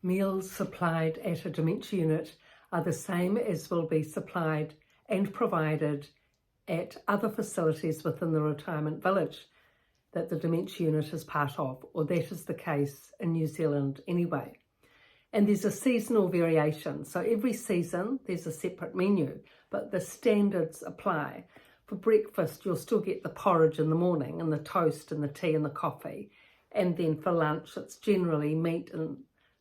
Meals supplied at a dementia unit are the same as will be supplied and provided at other facilities within the retirement village that the dementia unit is part of, or that is the case in New Zealand anyway. And there's a seasonal variation. So every season there's a separate menu, but the standards apply. For breakfast, you'll still get the porridge in the morning and the toast and the tea and the coffee. And then for lunch, it's generally meat and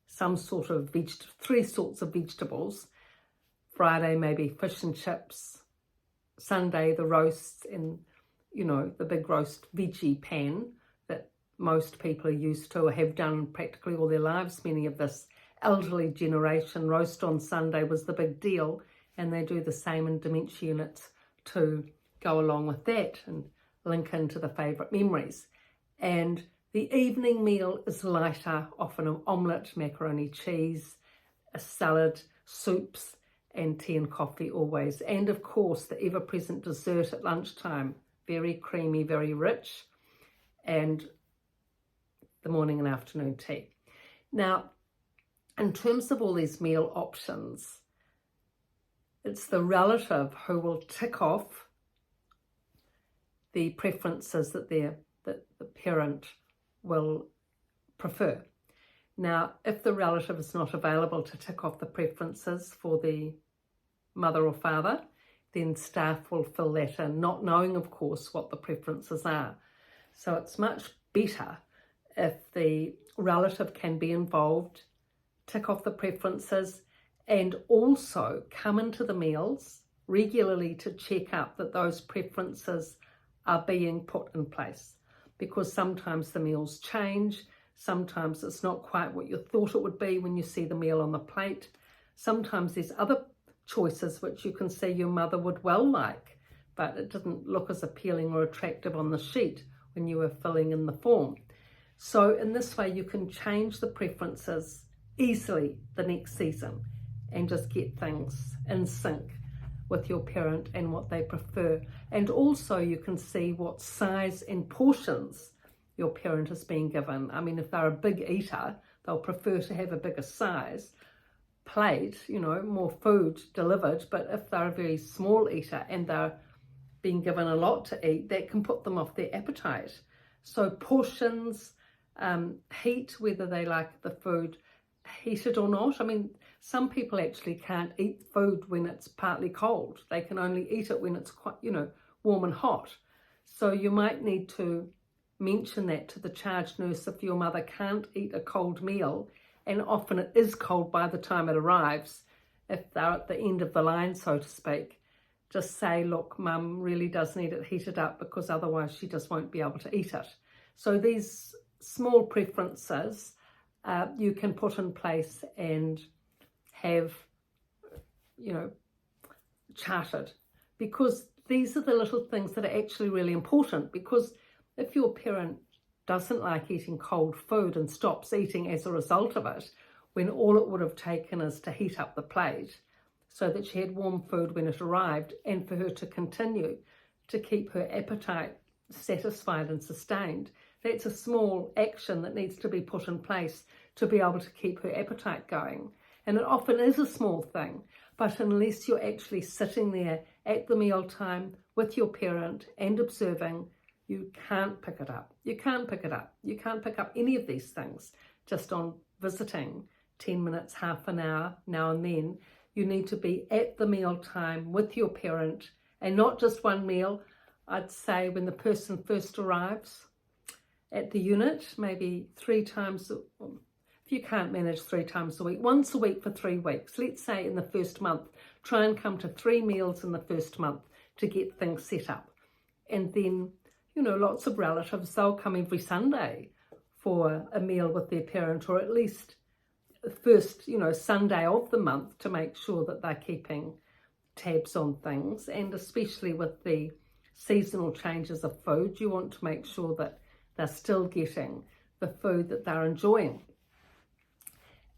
some sort of three sorts of vegetables. Friday, maybe fish and chips. Sunday, the roasts and, the big roast veggie pan that most people are used to or have done practically all their lives. Many of this elderly generation, roast on Sunday was the big deal, and they do the same in dementia units to go along with that and link into the favourite memories. And the evening meal is lighter, often an omelette, macaroni cheese, a salad, soups, and tea and coffee always. And of course, the ever-present dessert at lunchtime, very creamy, very rich, and the morning and afternoon tea. Now, in terms of all these meal options, it's the relative who will tick off the preferences that the parent will prefer. Now, if the relative is not available to tick off the preferences for the mother or father, then staff will fill that in, not knowing, of course, what the preferences are. So it's much better if the relative can be involved, tick off the preferences, and also come into the meals regularly to check up that those preferences are being put in place. Because sometimes the meals change, sometimes it's not quite what you thought it would be when you see the meal on the plate. Sometimes there's other choices which you can see your mother would well like, but it didn't look as appealing or attractive on the sheet when you were filling in the form. So in this way you can change the preferences easily the next season and just get things in sync with your parent and what they prefer. And also you can see what size and portions your parent is being given. I mean, if they're a big eater, they'll prefer to have a bigger size plate, more food delivered. But if they're a very small eater and they're being given a lot to eat, that can put them off their appetite. So portions, heat, whether they like the food heated or not. I mean, some people actually can't eat food when it's partly cold. They can only eat it when it's quite, warm and hot. So you might need to mention that to the charge nurse if your mother can't eat a cold meal, and often it is cold by the time it arrives, if they're at the end of the line, so to speak. Just say, look, mum really does need it heated up because otherwise she just won't be able to eat it. So these small preferences you can put in place and have, charted, because these are the little things that are actually really important. Because if your parent doesn't like eating cold food and stops eating as a result of it, when all it would have taken is to heat up the plate so that she had warm food when it arrived, and for her to continue to keep her appetite satisfied and sustained, that's a small action that needs to be put in place to be able to keep her appetite going. And it often is a small thing, but unless you're actually sitting there at the meal time with your parent and observing, you can't pick it up. You can't pick it up. You can't pick up any of these things just on visiting 10 minutes, half an hour, now and then. You need to be at the meal time with your parent, and not just one meal. I'd say when the person first arrives at the unit, maybe 3 times, if you can't manage 3 times a week, once a week for 3 weeks. Let's say in the first month, try and come to 3 meals in the first month to get things set up. And then, lots of relatives, they'll come every Sunday for a meal with their parent, or at least the first, Sunday of the month, to make sure that they're keeping tabs on things. And especially with the seasonal changes of food, you want to make sure that they're still getting the food that they're enjoying.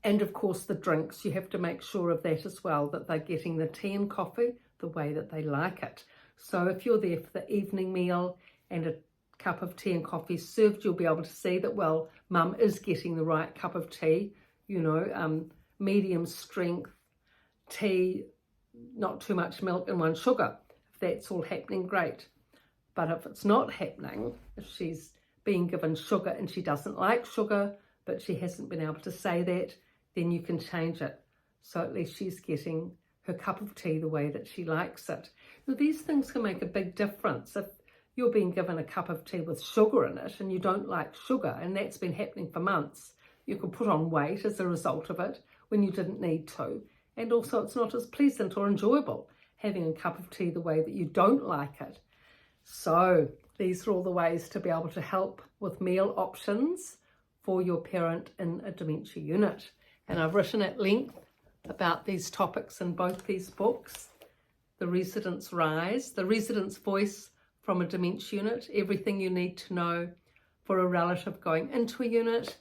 And of course the drinks, you have to make sure of that as well, that they're getting the tea and coffee the way that they like it. So if you're there for the evening meal and a cup of tea and coffee served, you'll be able to see that, well, mum is getting the right cup of tea medium strength tea, not too much milk and 1 sugar. If that's all happening, great. But if it's not happening, if she's being given sugar and she doesn't like sugar, but she hasn't been able to say that, then you can change it. So at least she's getting her cup of tea the way that she likes it. Now, these things can make a big difference. If you're being given a cup of tea with sugar in it and you don't like sugar, and that's been happening for months, you could put on weight as a result of it when you didn't need to. And also it's not as pleasant or enjoyable having a cup of tea the way that you don't like it. So these are all the ways to be able to help with meal options for your parent in a dementia unit. And I've written at length about these topics in both these books. The Resident's Rise, The Resident's Voice from a Dementia Unit, Everything You Need to Know for a Relative Going into a Unit,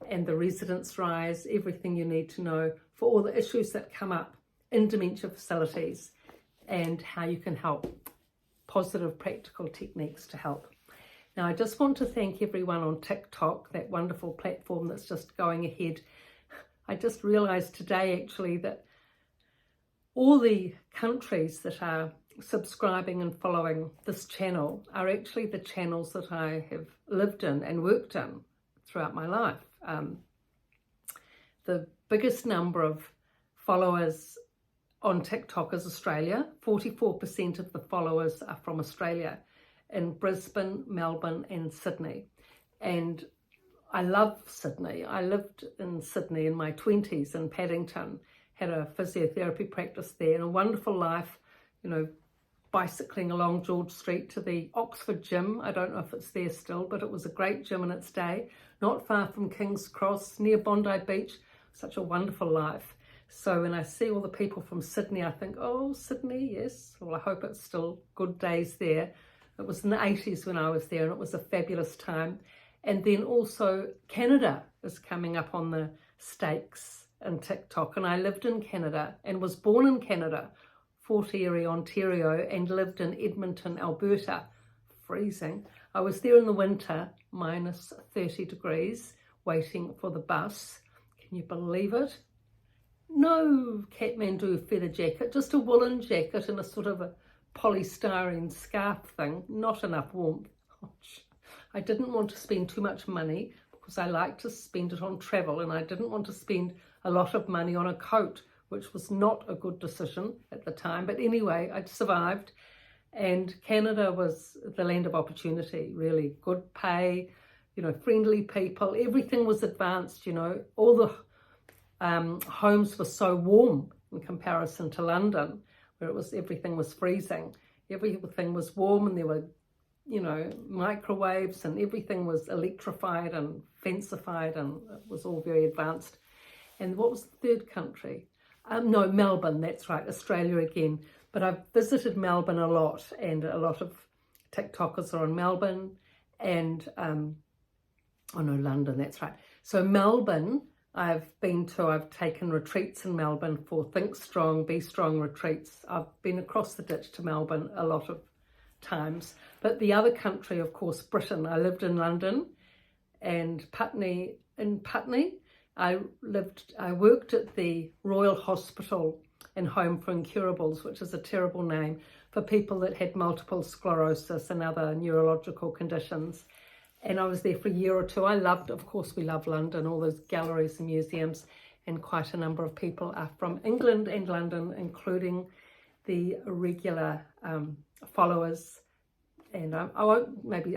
and The Resident's Rise, Everything You Need to Know for all the issues that come up in dementia facilities and how you can help. Positive practical techniques to help. Now, I just want to thank everyone on TikTok, that wonderful platform that's just going ahead. I just realised today actually that all the countries that are subscribing and following this channel are actually the channels that I have lived in and worked in throughout my life. The biggest number of followers on TikTok is Australia. 44% of the followers are from Australia, in Brisbane, Melbourne and Sydney. And I love Sydney. I lived in Sydney in my 20s in Paddington, had a physiotherapy practice there, and a wonderful life, bicycling along George Street to the Oxford gym. I don't know if it's there still, but it was a great gym in its day, not far from King's Cross, near Bondi Beach. Such a wonderful life. So when I see all the people from Sydney, I think, oh, Sydney, yes. Well, I hope it's still good days there. It was in the 80s when I was there, and it was a fabulous time. And then also Canada is coming up on the stakes in TikTok. And I lived in Canada and was born in Canada, Fort Erie, Ontario, and lived in Edmonton, Alberta. Freezing. I was there in the winter, minus 30 degrees, waiting for the bus. Can you believe it? No Kathmandu feather jacket, just a woolen jacket and a sort of a polystyrene scarf thing, not enough warmth. I didn't want to spend too much money because I like to spend it on travel, and I didn't want to spend a lot of money on a coat, which was not a good decision at the time. But anyway, I'd survived, and Canada was the land of opportunity, really. Good pay, friendly people, everything was advanced, all the homes were so warm in comparison to London, where everything was freezing. Everything was warm, and there were, microwaves, and everything was electrified and fancified, and it was all very advanced. And what was the third country? No, Melbourne, that's right, Australia again. But I've visited Melbourne a lot, and a lot of TikTokers are on Melbourne, and, London, that's right. So Melbourne, I've taken retreats in Melbourne for Think Strong, Be Strong retreats. I've been across the ditch to Melbourne a lot of times. But the other country, of course, Britain. I lived in London and Putney. In Putney, I worked at the Royal Hospital and Home for Incurables, which is a terrible name for people that had multiple sclerosis and other neurological conditions. And I was there for a year or two. Of course, we love London, all those galleries and museums, and quite a number of people are from England and London, including the regular followers. And I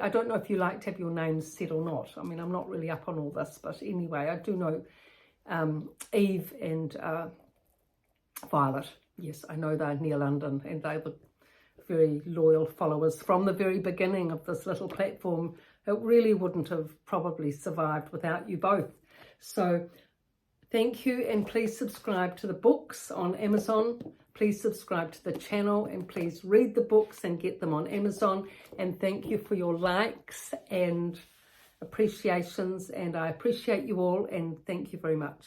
don't know if you like to have your names said or not. I mean, I'm not really up on all this, but anyway, I do know Eve and Violet. Yes, I know they're near London, and they were very loyal followers from the very beginning of this little platform. It really wouldn't have probably survived without you both. So thank you, and please subscribe to the books on Amazon. Please subscribe to the channel, and please read the books and get them on Amazon. And thank you for your likes and appreciations, and I appreciate you all, and thank you very much.